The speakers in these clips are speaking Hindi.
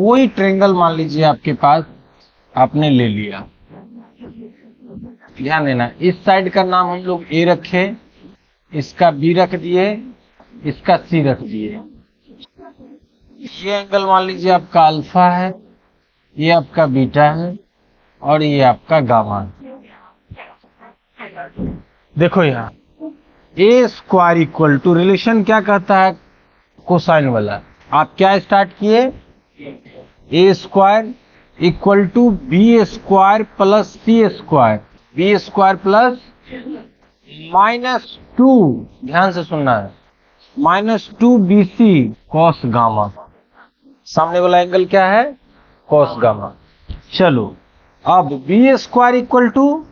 कोई ट्रेंगल मान लीजिए आपके पास आपने ले लिया, ध्यान देना इस साइड का नाम हम लोग ए रखे, इसका बी रख दिए, इसका सी रख दिए। ये एंगल मान लीजिए आपका अल्फा है, ये आपका बीटा है और ये आपका गामा है। देखो यहाँ a square equal to relation क्या कहता है कोसाइन वाला, आप क्या स्टार्ट किए, a square equal to b square plus C square, b square plus -2, ध्यान से सुनना है, -2 BC कॉस गामा। सामने वाला एंगल क्या है, कॉस गामा। चलो अब बी स्क्वायर इक्वल टू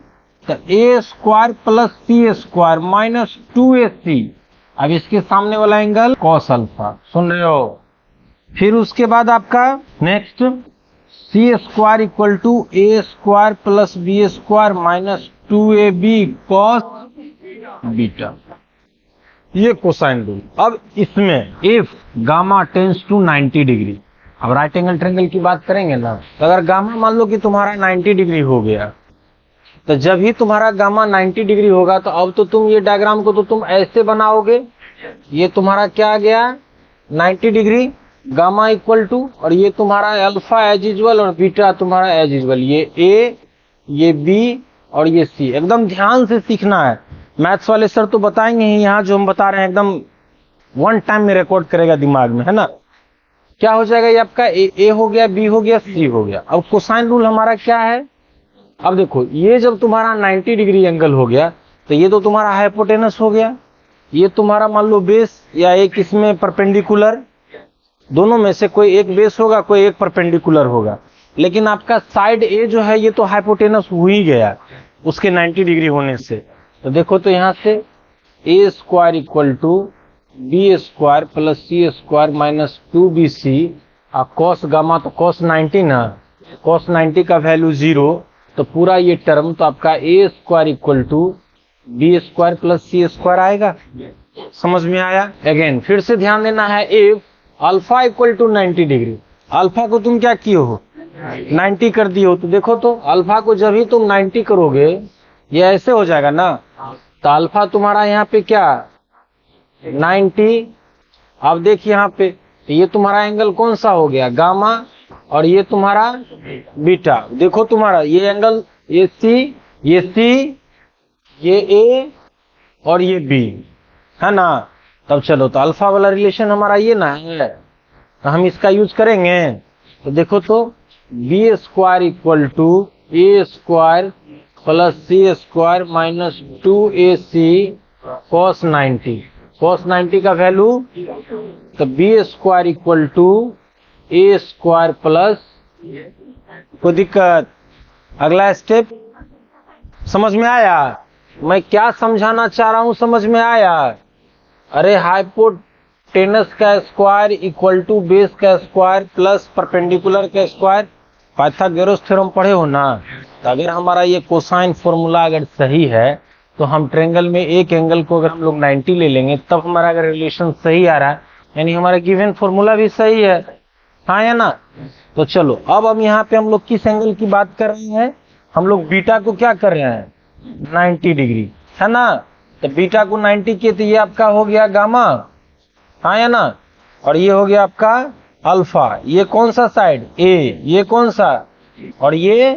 तो ए स्क्वायर प्लस सी स्क्वायर -2AC, अब इसके सामने वाला एंगल कॉस अल्फा, सुन रहे हो। फिर उसके बाद आपका next C square equal to A square plus B square -2AB cos beta, ये कोसाइन रूल। अब इसमें if gamma tends to 90 degree, अब राइट एंगल ट्रायंगल की बात करेंगे ना, तो अगर गामा मान लो कि तुम्हारा 90 डिग्री हो गया, तो जब ही तुम्हारा गामा 90 डिग्री होगा तो अब तो तुम ये डायग्राम को तो तुम ऐसे बनाओगे, ये तुम्हारा क्या आ गया 90 डिग्री, गामा इक्वल टू, और ये तुम्हारा अल्फा एज यूजुअल और बीटा तुम्हारा एज यूजुअल, ये ए, ये बी और ये सी। एकदम ध्यान से सीखना है, मैथ्स वाले सर तो बताएंगे ही, यहाँ जो हम बता रहे हैं एकदम वन टाइम में रिकॉर्ड करेगा दिमाग में, है ना। क्या हो जाएगा, ये आपका ए हो गया, बी हो गया, सी हो गया। अब कोसाइन रूल हमारा क्या है, अब देखो ये जब तुम्हारा 90 डिग्री एंगल हो गया तो ये तो तुम्हारा हाइपोटेनस हो गया, ये तुम्हारा मान लो बेस या एक इसमें परपेंडिकुलर, दोनों में से कोई एक बेस होगा, कोई एक परपेंडिकुलर होगा, लेकिन आपका साइड ए जो है ये तो हाइपोटेनस हो ही गया उसके 90 डिग्री होने से। तो देखो तो यहाँ से a square equal to b square plus C square -2BC, cos gamma तो कॉस 90 ना, कॉस 90 का वैल्यू 0, तो पूरा ये टर्म तो आपका a square equal to b square plus C square आएगा। समझ में आया। अगेन फिर से ध्यान देना है, if alpha equal to 90 degree, alpha को तुम क्या किए हो 90 कर दिए हो, तो देखो तो अल्फा को जब ही तुम 90 करोगे ये ऐसे हो जाएगा ना, तो अल्फा तुम्हारा यहाँ पे क्या 90, अब देखिए यहाँ पे ये तुम्हारा एंगल कौन सा हो गया गामा, और ये तुम्हारा बीटा। देखो तुम्हारा ये एंगल, ये सी, ये सी, ये ए और ये बी, है ना। तब चलो तो अल्फा वाला रिलेशन हमारा ये ना है, तो हम इसका यूज करेंगे। तो देखो तो B square equal to A square plus C square -2AC cos 90, cos 90 का वैल्यू, तो B square equal to A square plus, कोई दिक्कत। अगला स्टेप समझ में आया, मैं क्या समझाना चाह रहा हूं, समझ में आया। अरे हाइपोटेनस का स्क्वायर इक्वल टू बेस का स्क्वायर प्लस परपेंडिकुलर का स्क्वायर, पाइथागोरस थ्योरम पढ़े हो ना। तो अगर हमारा ये कोसाइन फॉर्मूला अगर सही है तो हम ट्रायंगल में एक एंगल को अगर हम लोग 90 ले लेंगे, तब हमारा अगर रिलेशन सही आ रहा है, यानी हमारा गिवन फॉर्मूला भी सही है, हाँ या ना। तो चलो अब हम यहाँ पे हम लोग किस एंगल की बात कर रहे हैं, हम लोग बीटा को क्या कर रहे हैं 90 डिग्री, है ना। तो बीटा को 90 किए तो ये आपका हो गया गामा, हाँ या ना, और ये हो गया आपका अल्फा। ये कौन सा साइड ए, ये कौन सा, और ये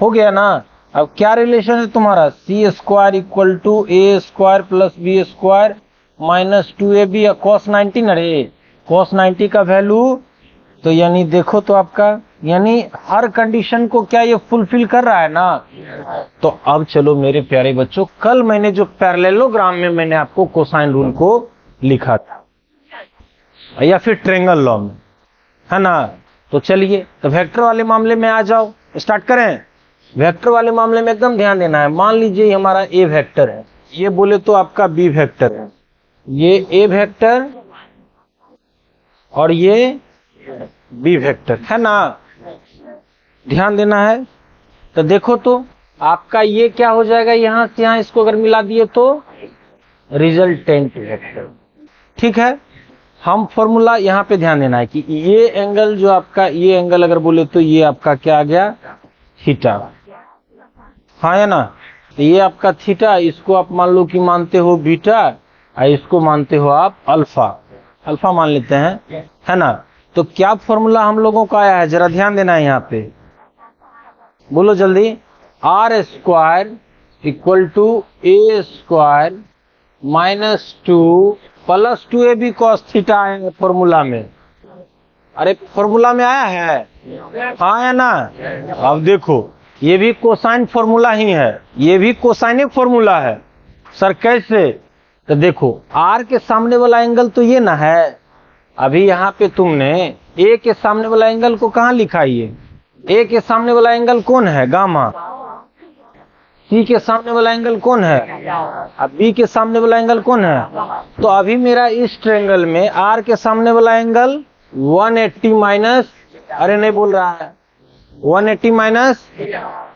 हो गया ना। अब क्या रिलेशन है तुम्हारा, c square equal to A square plus B square -2AB cos 90, अरे कॉस 90 का वैल्यू, तो यानी देखो तो आपका यानी हर कंडीशन को क्या ये फुलफिल कर रहा है ना। तो अब चलो मेरे प्यारे बच्चों, कल मैंने जो पैरेललोग्राम में मैंने आपको कोसाइन रूल को लिखा था, या फिर ट्रायंगल लॉ में, है ना। तो चलिए तो वेक्टर वाले मामले में आ जाओ, स्टार्ट करें। वेक्टर वाले मामले में एकदम ध्यान देना है। मान लीजिए हमारा ए वेक्टर है, ये बोले तो आपका बी वेक्टर है, ये ए वेक्टर और ये बी वेक्टर, है ना। ध्यान देना है। तो देखो तो आपका ये क्या हो जाएगा, यहां से यहां इसको अगर मिला दिए तो रिजल्टेंट वेक्टर, ठीक है। हम फॉर्मूला यहाँ पे ध्यान देना है कि ये एंगल जो आपका, ये एंगल अगर बोले तो ये आपका क्या आ गया, थीटा, हाँ है ना। तो ये आपका थीटा, इसको आप मान लो कि मानते हो बीटा, और इसको मानते हो आप अल्फा, अल्फा मान लेते हैं, है ना। तो क्या फॉर्मूला हम लोगों का आया है, जरा ध्यान देना है यहाँ पे, बोलो जल्दी। R square equal to A square minus 2 plus 2ab cos theta आया फॉर्मूला में। अरे फॉर्मूला में आया है, हाँ है ना। अब देखो ये भी कोसाइन फॉर्मूला ही है, ये भी कोसाइनिक फॉर्मूला है। सर कैसे? तो देखो आर के सामने वाला एंगल तो ये ना है, अभी यहाँ पे तुमने ए के सामने वाला एंगल को कहाँ लिखा, ये ए के सामने वाला एंगल कौन है, गामा। सी के सामने वाला एंगल कौन है, अब बी के सामने वाला एंगल कौन है। तो अभी मेरा इस ट्रायंगल में आर के सामने वाला एंगल 180 माइनस, अरे नहीं बोल रहा है, 180 माइनस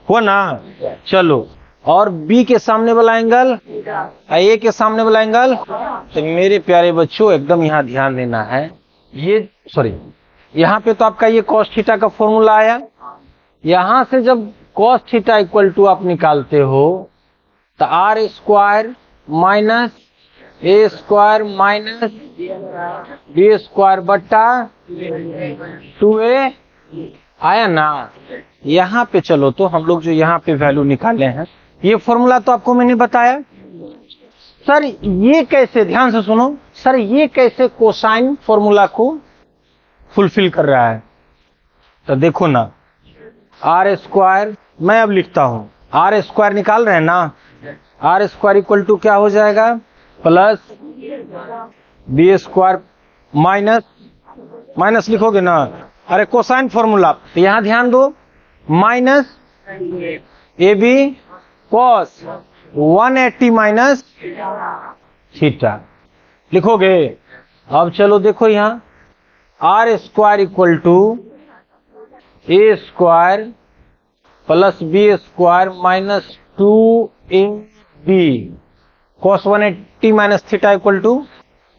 हुआ ना। चलो, और बी के सामने वाला एंगल, ए के सामने वाला एंगल। तो मेरे प्यारे बच्चों एकदम यहाँ ध्यान देना है, ये सॉरी यहाँ पे तो आपका ये कॉस थीटा का फॉर्मूला आया। यहां से जब कॉस थीटा इक्वल टू आप निकालते हो तो आर स्क्वायर माइनस ए स्क्वायर माइनस बी स्क्वायर बट्टा 2a आया ना। यहाँ पे चलो तो हम लोग जो यहाँ पे वैल्यू निकाले हैं, ये फॉर्मूला तो आपको मैंने बताया। सर ये कैसे, ध्यान से सुनो सर, ये कैसे कोसाइन फॉर्मूला को फुलफिल कर रहा है। तो देखो ना, आर स्क्वायर, मैं अब लिखता हूं, आर स्क्वायर निकाल रहे हैं ना, आर स्क्वायर इक्वल टू क्या हो जाएगा, plus B square minus, minus लिखोगे ना, अरे कोसाइन फॉर्मूला, तो यहां ध्यान दो, minus A B cos 180 minus theta लिखोगे। अब चलो देखो यहां R square equal to A square plus B square minus 2ab cos 180 minus theta equal to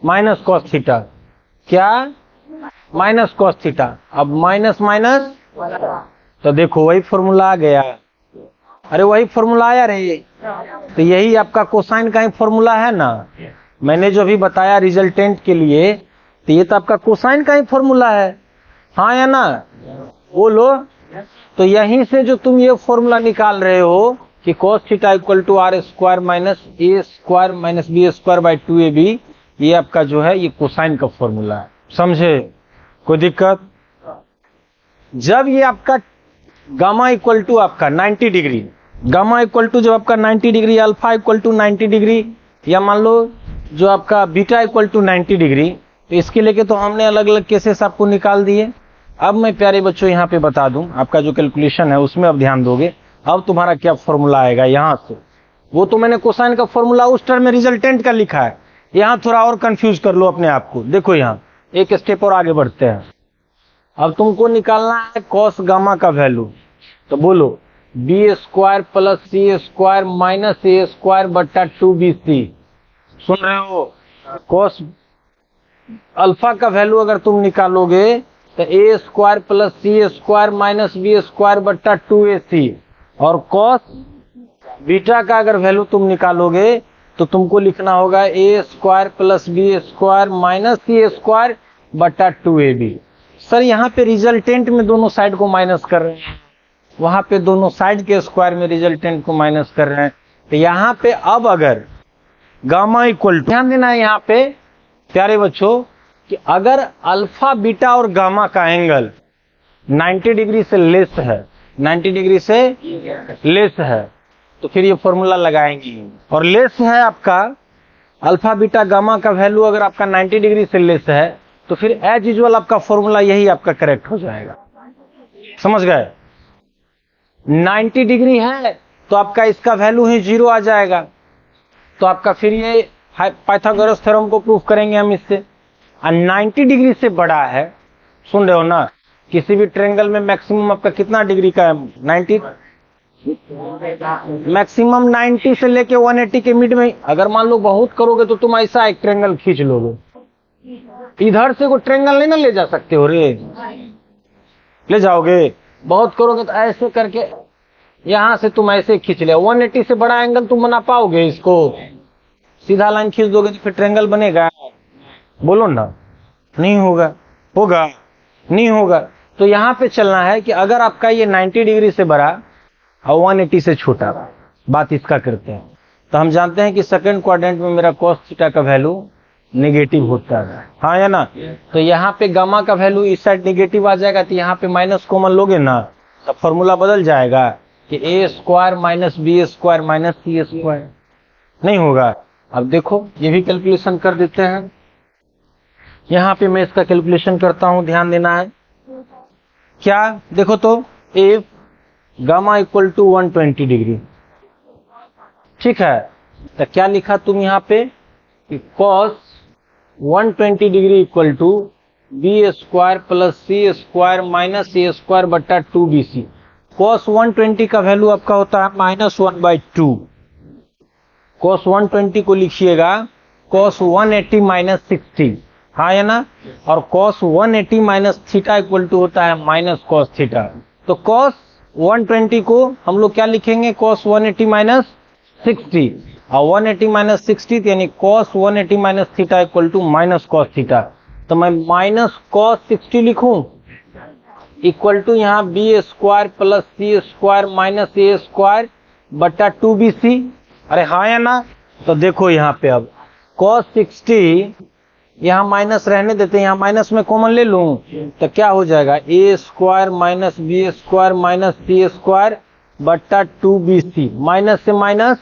minus cos theta, क्या माइनस कॉस थीटा। अब माइनस माइनस, तो देखो वही फॉर्मूला आ गया, अरे वही फॉर्मूला आया रे। तो यही आपका कोसाइन का ही फॉर्मूला है ना, मैंने जो भी बताया रिजल्टेंट के लिए, तो ये तो आपका कोसाइन का ही फॉर्मूला है, हाँ या ना, बोलो। तो यहीं से जो तुम ये फॉर्मूला निकाल रहे हो कि cos theta equal to r square minus A square minus B square by 2ab, ये आपका जो है ये कोसाइन का फॉर्मूला है, समझे, कोई दिक्कत। जब ये आपका गामा इक्वल टू आपका 90 डिग्री, गामा इक्वल टू जब आपका 90 degree, alpha equal to 90 degree, या मान लो जो आपका बीटा इक्वल टू 90 डिग्री, तो इसके लेके तो हमने अलग अलग केसेस आपको निकाल दिए। अब मैं प्यारे बच्चों यहाँ पे बता दूं, आपका जो कैलकुलेशन है उसमें अब ध्यान दोगे। अब तुम्हारा क्या फॉर्मूला आएगा यहाँ से, वो तो मैंने कोसाइन का फॉर्मूला उस टर्म में रिजल्टेंट का लिखा है, यहाँ थोड़ा और कंफ्यूज कर लो अपने आप को। देखो यहाँ एक स्टेप और आगे बढ़ते हैं। अब तुमको निकालना है कॉस गामा का वैल्यू, तो बोलो बी स्क्वायर प्लस सी स्क्वायर माइनस ए स्क्वायर बट्टा 2bc, सुन रहे हो। कॉस अल्फा का वैल्यू अगर तुम निकालोगे तो ए स्क्वायर प्लस सी स्क्वायर माइनस बी स्क्वायर बट्टा 2ac, और कॉस बीटा का अगर वैल्यू तुम निकालोगे तो तुमको लिखना होगा a square plus B square minus c square बट्टा 2ab। सर यहाँ पे रिजल्टेंट में दोनों साइड को माइनस कर रहे हैं, वहां पे दोनों साइड के स्क्वायर में रिजल्टेंट को माइनस कर रहे हैं। तो यहाँ पे अब अगर गामा इक्वल, ध्यान देना है यहाँ पे प्यारे बच्चों कि अगर अल्फा बीटा और गामा का एंगल 90 डिग्री से लेस है, 90 डिग्री से लेस है, तो फिर ये फॉर्मूला लगाएंगे। और लेस है आपका अल्फा बीटा गामा का वैल्यू अगर आपका 90 डिग्री से लेस है, तो फिर एज यूजुअल आपका फॉर्मूला यही आपका करेक्ट हो जाएगा, समझ गए। 90 डिग्री है तो आपका इसका वैल्यू ही 0 आ जाएगा, तो आपका फिर ये पाइथागोरस थ्योरम को प्रूफ करेंगे हम इससे। और 90 डिग्री से बड़ा है, सुन रहे हो ना, किसी भी ट्रायंगल में मैक्सिमम आपका कितना डिग्री का है, 90, मैक्सिमम 90 से लेके 180 के मिड में। अगर मान लो बहुत करोगे तो तुम ऐसा एक ट्रायंगल खींच लोगे, इधर से कोई ट्रेंगल नहीं ना ले जा सकते हो रे, ले जाओगे? बहुत करोगे तो ऐसे करके यहां से तुम ऐसे खींच ले, 180 से बड़ा एंगल तुम बना पाओगे? इसको सीधा लाइन खींच दोगे तो फिर ट्रेंगल बनेगा? बोलो ना, नहीं होगा। होगा? नहीं होगा। तो यहां पे चलना है कि अगर आपका ये 90 डिग्री से बड़ा और 180 से छोटा, बात इसका करते हैं, तो हम जानते हैं कि सेकंड क्वाड्रेंट में मेरा cos थीटा का वैल्यू नेगेटिव होता है, हाँ या ना? तो यहाँ पे गामा का वैल्यू इस साइड नेगेटिव आ जाएगा, तो यहाँ पे माइनस कॉमन लोगे ना, तो फॉर्मूला बदल जाएगा कि a square minus B square minus c square. नहीं होगा। अब देखो ये भी कैलकुलेशन कर देते हैं। यहाँ पे मैं इसका कैलकुलेशन करता हूं, ध्यान देना है। क्या देखो तो, if gamma equal to 120 degree, ठीक है, तो क्या लिखा तुम यहाँ पे कि cos 120 degree equal to b square plus C square minus A square बट्टा 2bc। cos 120 का वैल्यू आपका होता है -1/2। cos 120 को लिखिएगा cos 180 माइनस 60, हाँ या ना? और cos 180 minus theta equal to होता है माइनस cos थीटा। तो cos 120 को हम लोग क्या लिखेंगे? cos 180 माइनस 60, और 180 माइनस 60 यानी cos 180 minus theta equal to minus cos theta. तो मैं माइनस cos 60 लिखूं इक्वल टू यहाँ बी स्क्वायर प्लस सी स्क्वायर माइनस ए स्क्वायर बट्टा 2bc। अरे हाँ या ना? तो देखो यहाँ पे अब cos 60 यहाँ माइनस रहने देते हैं, यहाँ माइनस में कॉमन ले लूं तो क्या हो जाएगा? A square minus B square minus c square बट्टा 2bc, माइनस से माइनस,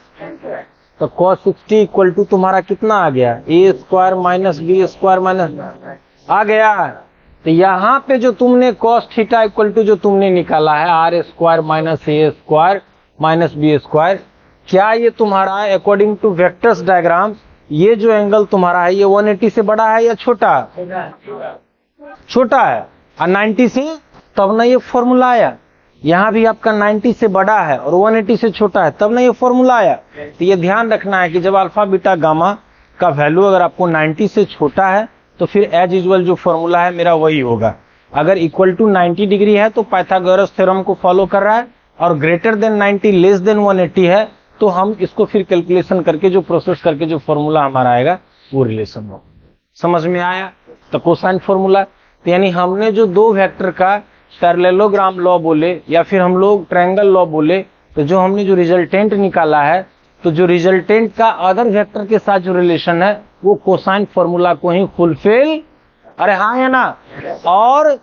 तो cos 60 इक्वल टू तुम्हारा कितना आ गया? A square minus B square minus आ गया। तो यहाँ पे जो तुमने cos थीटा इक्वल टू जो तुमने निकाला है आर स्क्वायर माइनस ए स्क्वायर माइनस बी स्क्वायर, क्या ये तुम्हारा अकॉर्डिंग टू वेक्टर्स डायग्राम ये जो एंगल तुम्हारा है ये 180 से बड़ा है या छोटा? छोटा है। और 90 से, तब ना ये फॉर्मूला आया। यहाँ भी आपका 90 से बड़ा है और 180 से छोटा है, तब ना ये फॉर्मूला आया। तो ये ध्यान रखना है कि जब अल्फा बीटा गामा का वैल्यू अगर आपको 90 से छोटा है तो फिर एज यूजुअल जो फॉर्मूला है मेरा वही होगा। अगर इक्वल टू 90 डिग्री है तो पाइथागोरस थ्योरम को फॉलो कर रहा है, और ग्रेटर देन 90 लेस देन 180 है तो हम इसको फिर कैलकुलेशन करके जो प्रोसेस करके जो फॉर्मूला हमारा आएगा वो रिलेशन हो। समझ में आया? तो कोसाइन फॉर्मूला, तो यानी हमने जो दो वेक्टर का पैरेललोग्राम लॉ बोले या फिर हम लोग ट्रायंगल लॉ बोले, तो जो हमने जो रिजल्टेंट निकाला है, तो जो रिजल्टेंट का अदर वेक्टर के साथ जो रिलेशन है वो कोसाइन फॉर्मूला को ही फुलफिल, अरे हाँ या ना? और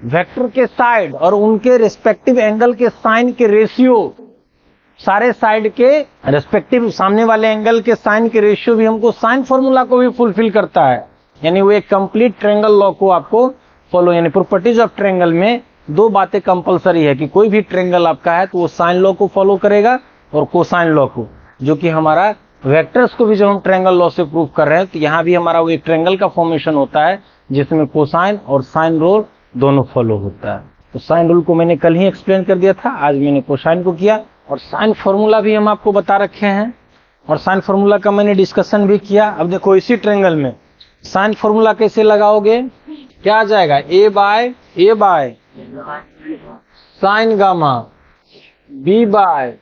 वेक्टर के साइड और उनके रिस्पेक्टिव एंगल के साइन के रेशियो, सारे साइड के रेस्पेक्टिव सामने वाले एंगल के साइन के रेशियो भी हमको साइन फॉर्मूला को भी फुलफिल करता है। यानी वो एक कंप्लीट ट्रायंगल लॉ को आपको फॉलो, यानी प्रॉपर्टीज ऑफ ट्रायंगल में दो बातें कंपलसरी है कि कोई भी ट्रायंगल आपका है तो वो साइन लॉ को फॉलो करेगा और कोसाइन लॉ को, जो कि हमारा वेक्टर्स को भी जब हम ट्रायंगल लॉ से प्रूव कर रहे हैं तो यहाँ भी हमारा वो एक ट्रायंगल का फॉर्मेशन होता है जिसमें कोसाइन और साइन रूल दोनों फॉलो होता है। तो साइन रूल को मैंने कल ही एक्सप्लेन कर दिया था, आज मैंने कोसाइन को किया, और साइन फॉर्मूला भी हम आपको बता रखे हैं, और साइन फॉर्मूला का मैंने डिस्कशन भी किया। अब देखो इसी ट्रायंगल में साइन फॉर्मूला कैसे लगाओगे? क्या आ जाएगा? A by sine gamma, b by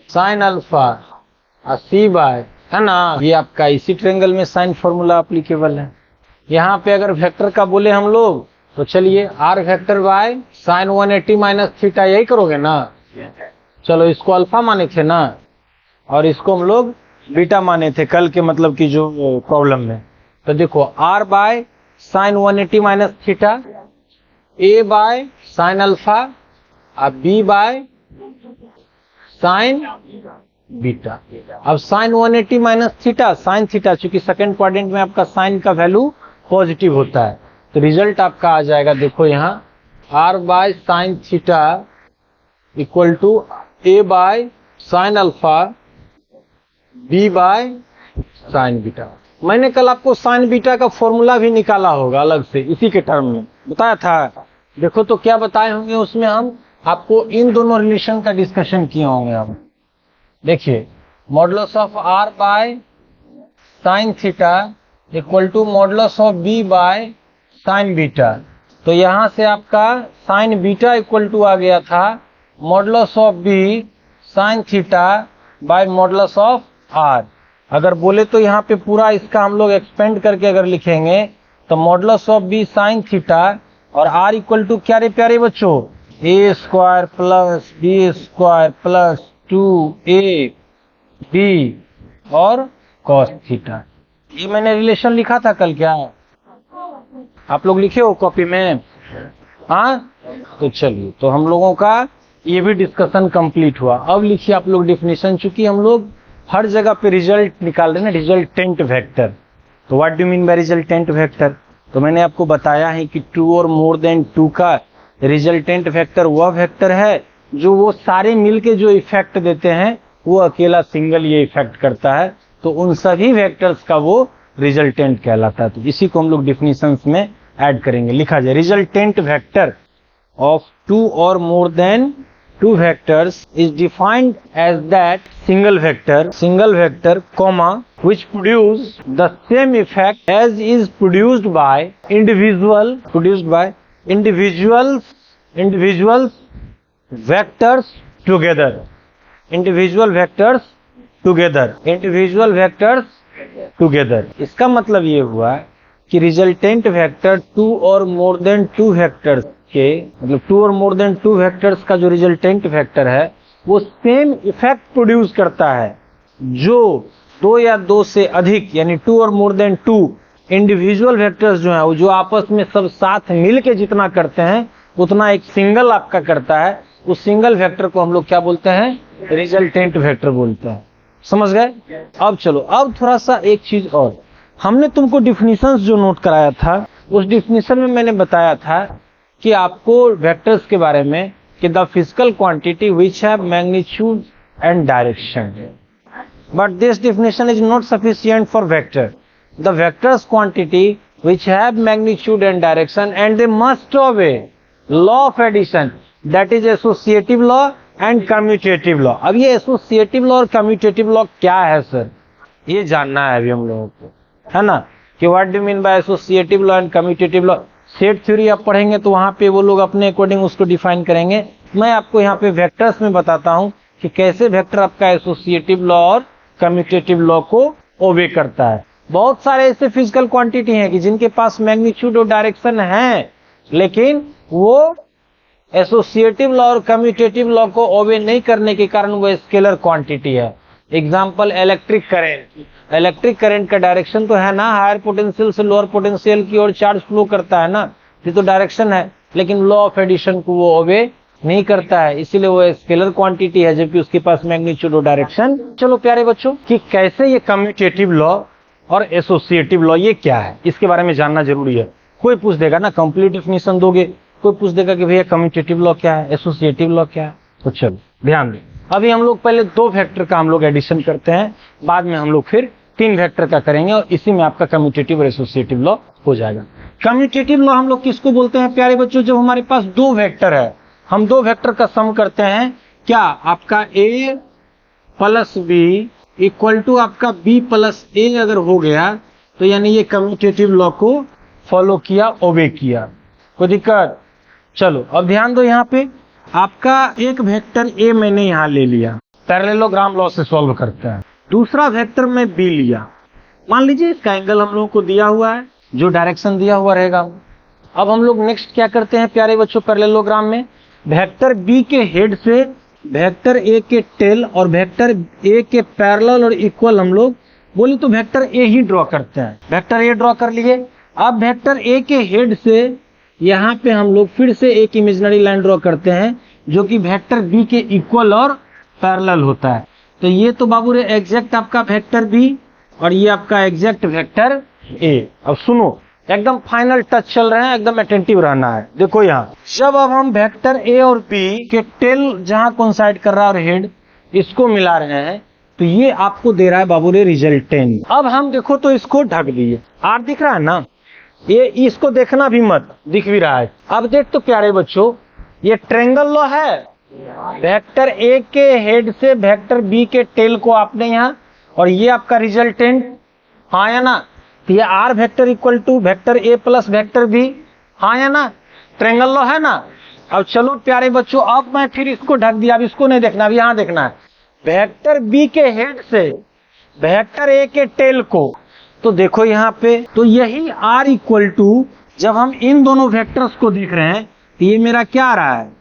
sine alpha, और सी बाय, है ना? ये आपका इसी ट्रायंगल में साइन फॉर्मूला एप्लीकेबल है। यहाँ पे अगर वेक्टर का बोले हम लोग तो चलिए r vector by sine 180 minus theta, यही करोगे ना? चलो इसको अल्फा माने थे ना, और इसको हम लोग बीटा माने थे कल के मतलब की जो प्रॉब्लम में। तो देखो r by sine 180 minus theta, a by sine alpha, और बी बाय साइन बीटा। अब sine 180 minus theta, sine theta, चूंकि सेकंड क्वाड्रेंट में आपका साइन का वैल्यू पॉजिटिव होता है, तो रिजल्ट आपका आ जाएगा, देखो यहाँ r by sine theta equal to a by sine alpha, b by sine beta. मैंने कल आपको साइन बीटा का फॉर्मूला भी निकाला होगा अलग से, इसी के टर्म में बताया था। देखो तो क्या बताए होंगे उसमें, हम आपको इन दोनों रिलेशन का डिस्कशन किए होंगे। हम देखिए modulus of r by sine theta equal to modulus of b by sine beta. तो यहां से आपका साइन बीटा इक्वल टू आ गया था modulus of b sine theta by modulus of r. अगर बोले तो यहाँ पे पूरा इसका हम लोग एक्सपेंड करके अगर लिखेंगे तो modulus of b sine theta और आर इक्वल टू क्या रे प्यारे बच्चों, a square plus B square plus 2ab और कॉस थीटा। ये मैंने रिलेशन लिखा था कल, क्या आप लोग लिखे हो कॉपी में? हाँ, तो चलिए, तो हम लोगों का ये भी डिस्कशन कंप्लीट हुआ। अब लिखिए आप लोग डेफिनेशन, चूंकि हम लोग हर जगह पे रिजल्ट निकाल रहे हैं ना, रिजल्टेंट वेक्टर। तो what do mean by resultant vector? तो मैंने आपको बताया है कि 2 और मोर देन 2 का रिजल्टेंट वेक्टर वह वेक्टर है जो वो सारे मिलके जो इफेक्ट देते हैं वो अकेला सिंगल ये इफेक्ट करता है, तो उन सभी वेक्टर्स का वो रिजल्टेंट कहलाता है। तो इसी को हम लोग डिफिनेशंस में ऐड करेंगे। लिखा जाए रिजल्टेंट वेक्टर ऑफ 2 और more than 2 vectors is defined as that single vector comma which produce the same effect as is produced by individuals vectors together, individual vectors together। इसका मतलब ये हुआ कि रिजल्टेंट वेक्टर 2 और मोर देन 2 वेक्टर्स के, मतलब 2 और मोर देन 2 वेक्टर्स का जो रिजल्टेंट वेक्टर है वो सेम इफेक्ट प्रोड्यूस करता है जो 2 या 2 से अधिक यानी 2 और मोर देन 2 इंडिविजुअल वेक्टर्स जो है वो जो आपस में सब साथ मिलके जितना करते हैं उतना एक सिंगल आपका करता है। उस सिंगल वेक्टर को हम लोग क्या बोलते हैं? रिजल्टेंट वेक्टर बोलते हैं। समझ गए? अब चलो, अब थोड़ा सा एक चीज और, हमने तुमको डिफिनीशंस जो नोट कराया था उस डिफिनीशन में मैंने बताया था कि आपको वेक्टर्स के बारे में कि the physical quantity which have magnitude and direction, but this definition is not sufficient for vector. The vectors quantity which have magnitude and direction and they must obey law of addition, that is associative law and commutative law. अब ये एसोसिएटिव लॉ और कम्यूटेटिव लॉ क्या है सर, ये जानना है अभी हम लोगों को, है ना, कि what do mean by associative law and commutative law. Set theory आप पढ़ेंगे तो वहां पे वो लोग अपने अकॉर्डिंग उसको डिफाइन करेंगे। मैं आपको यहाँ पे वेक्टर्स में बताता हूँ कि कैसे वेक्टर आपका एसोसिएटिव लॉ और कम्यूटेटिव लॉ को ओबे करता है। बहुत सारे ऐसे फिजिकल क्वांटिटी हैं कि जिनके पास मैग्नीट्यूड और डायरेक्शन है लेकिन वो एसोसिएटिव लॉ और कम्यूटेटिव लॉ को ओबे नहीं करने के कारण वो स्केलर क्वांटिटी है। एग्जाम्पल इलेक्ट्रिक करंट का डायरेक्शन तो है ना, हायर पोटेंशियल से लोअर पोटेंशियल की ओर चार्ज फ्लो करता है ना, ये तो डायरेक्शन है, लेकिन लॉ ऑफ एडिशन को वो ओबे नहीं करता है, इसीलिए वो स्केलर क्वांटिटी है जबकि उसके पास मैग्नीट्यूड और डायरेक्शन। चलो प्यारे बच्चों, कि कैसे ये कम्यूटेटिव लॉ और एसोसिएटिव लॉ ये क्या है, इसके बारे में जानना जरूरी है। कोई पूछ देगा ना, कंप्लीट डेफिनेशन दोगे, कोई पूछ देगा कि भैया कम्यूटेटिव लॉ क्या है, एसोसिएटिव लॉ क्या है। तो चलो ध्यान दें, अभी हम लोग पहले 2 वेक्टर का हम लोग एडिशन करते हैं, बाद में हम लोग फिर 3 वेक्टर का करेंगे और इसी में आपका कम्यूटेटिव और एसोसिएटिव लॉ हो जाएगा। कम्यूटेटिव लॉ हम लोग किसको बोलते हैं प्यारे बच्चों? जब हमारे पास 2 वेक्टर है, हम 2 वेक्टर का सम करते हैं, क्या आपका a plus b equal to आपका b प्लस a अगर हो गया तो यानी ये कम्यूटेटिव लॉ को फॉलो किया, ओबे किया। कोई दिक्कत? चलो अब ध्यान दो, यहाँ पे आपका एक वेक्टर a मैंने यहाँ ले लिया, पैरेललोग्राम लॉ से सॉल्व करता है। दूसरा वेक्टर मैं b लिया, मान लीजिए इसका एंगल हम लोगों को दिया हुआ है, जो डायरेक्शन दिया हुआ रहेगा। अब हम लोग नेक्स्ट क्या करते हैं प्यारे बच्चों, पैरेललोग्राम में वेक्टर b के हेड से वेक्टर a के टेल और वेक्टर a के पैरेलल और इक्वल हम लोग बोले तो वेक्टर a ही ड्रॉ करते हैं। वेक्टर a ड्रॉ कर लिए। अब वेक्टर a के हेड से यहाँ पे हम लोग फिर से एक इमेजिनरी लाइन ड्रॉ करते हैं जो कि वेक्टर b के इक्वल और पैरेलल होता है। तो ये तो बाबू रे एग्जैक्ट आपका वेक्टर b और ये आपका एग्जैक्ट वेक्टर a। अब सुनो, एकदम फाइनल टच चल रहे हैं, एकदम अटेंटिव रहना है। देखो यहाँ जब अब हम वेक्टर a और b के टेल जहां कोइंसाइड कर रहा है और हेड इसको मिला रहे हैं तो ये आपको दे रहा है बाबू रे रिजल्टेंट। अब हम देखो तो इसको ढक दिए, आर दिख रहा है ना, ये इसको देखना भी मत, दिख भी रहा है। अब देख तो प्यारे बच्चों, ये ट्रायंगल लॉ है, वेक्टर a के हेड से वेक्टर b के टेल को आपने यहाँ, और ये आपका रिजल्टेंट, हाँ या ना। तो ये r vector equal to vector a plus vector b, हाँ या ना, ट्रायंगल लॉ है ना। अब चलो प्यारे बच्चों, अब मैं फिर इसको ढक दिया, अब इसको नहीं देखना, अब यहाँ देखना है वेक्टर बी के हेड से वेक्टर ए के टेल को। तो देखो यहाँ पे, तो यही आर इक्वल टू, जब हम इन दोनों वेक्टर्स को देख रहे हैं तो ये मेरा क्या आ रहा है,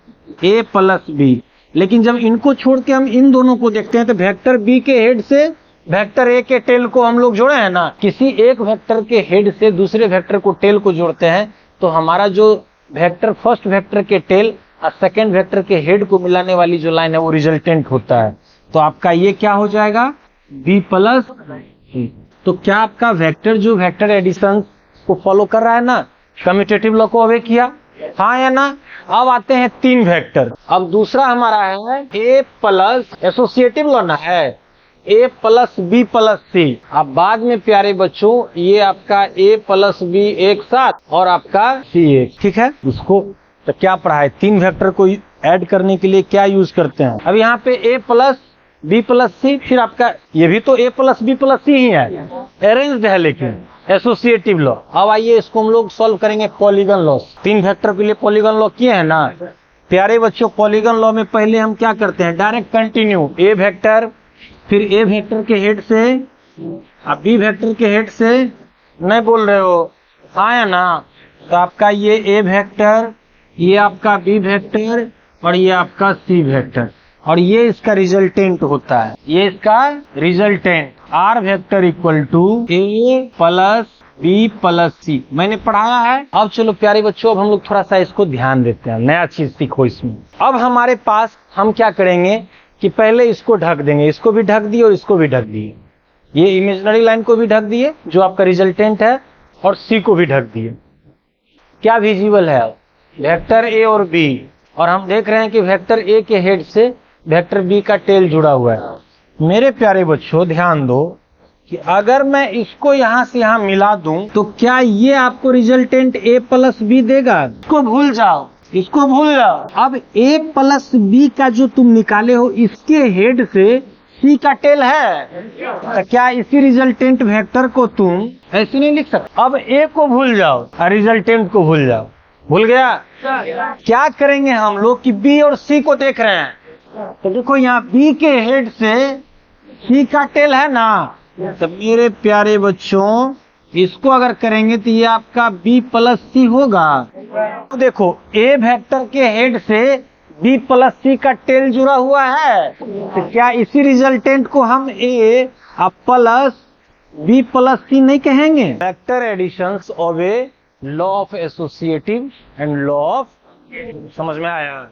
ए प्लस बी। लेकिन जब इनको छोड़ के हम इन दोनों को देखते हैं तो वेक्टर बी के हेड से वेक्टर ए के टेल को हम लोग जोड़े हैं ना। किसी एक वेक्टर के हेड से दूसरे वेक्टर को टेल को जोड़ते हैं तो हमारा जो वेक्टर फर्स्ट वेक्टर के टेल और सेकेंड वेक्टर के हेड को मिलाने वाली जो लाइन है वो रिजल्टेंट होता है। तो आपका ये क्या हो जाएगा, बी प्लस सी। तो क्या आपका वेक्टर जो वेक्टर एडिशन को फॉलो कर रहा है ना, कम्यूटेटिव लॉ को अवे किया, हाँ या ना। अब आते हैं तीन वेक्टर। अब दूसरा हमारा है ए प्लस, एसोसिएटिव लॉ ना है, ए प्लस बी प्लस सी। अब बाद में प्यारे बच्चों ये आपका ए प्लस बी एक साथ और आपका सी एक, ठीक है। उसको तो क्या पढ़ा है, तीन वेक्टर को ऐड करने के लिए क्या यूज करते हैं। अब यहाँ पे ए प्लस बी प्लस सी, फिर आपका ये भी तो ए प्लस बी प्लस सी ही है, अरेंज्ड है लेकिन एसोसिएटिव लॉ। अब आइए इसको हम लोग सॉल्व करेंगे पॉलीगन लॉ। तीन वेक्टर के लिए पॉलीगन लॉ किए हैं ना प्यारे बच्चों। पॉलीगन लॉ में पहले हम क्या करते हैं, डायरेक्ट कंटिन्यू, ए वेक्टर, फिर ए वेक्टर के हेड से, अब बी वेक्टर के हेड से, नहीं बोल रहे हो, हाँ या ना। तो आपका ये ए वेक्टर, ये आपका बी वेक्टर और ये आपका सी वेक्टर, और ये इसका रिजल्टेंट होता है, ये इसका resultant R vector equal to a plus b plus c मैंने पढ़ाया है। अब चलो प्यारे बच्चों, अब हम लोग थोड़ा सा इसको ध्यान देते हैं, नया चीज सीखो इसमें। अब हमारे पास हम क्या करेंगे कि पहले इसको ढक देंगे, इसको भी ढक दिए और इसको भी ढक दिए, ये इमेजिनरी लाइन को भी ढक दिए जो आपका रिजल्टेंट है, और सी को भी ढक दिए। क्या विजिबल है, वेक्टर ए और बी, और हम देख रहे हैं कि वेक्टर ए के हेड से वेक्टर बी का टेल जुड़ा हुआ है। मेरे प्यारे बच्चों ध्यान दो कि अगर मैं इसको यहां से यहां मिला दूं तो क्या ये आपको रिजल्टेंट ए प्लस बी देगा, इसको भूल जाओ, इसको भूल जाओ। अब ए प्लस बी का जो तुम निकाले हो इसके हेड से सी का टेल है, तो क्या इसी रिजल्टेंट वेक्टर को तुम ऐसे नहीं लिख सकते। अब ए को भूल जाओ और रिजल्टेंट को भूल जाओ, भूल गया। क्या करेंगे हम लोग कि बी और सी को देख रहे हैं, तो देखो यहाँ बी के हेड से सी का टेल है ना, तो मेरे प्यारे बच्चों इसको अगर करेंगे तो ये आपका बी प्लस सी होगा। तो देखो ए वेक्टर के हेड से बी प्लस सी का टेल जुड़ा हुआ है, तो क्या इसी रिजल्टेंट को हम a plus b plus c नहीं कहेंगे। Vector additions of a law of associative and law of, समझ में आया।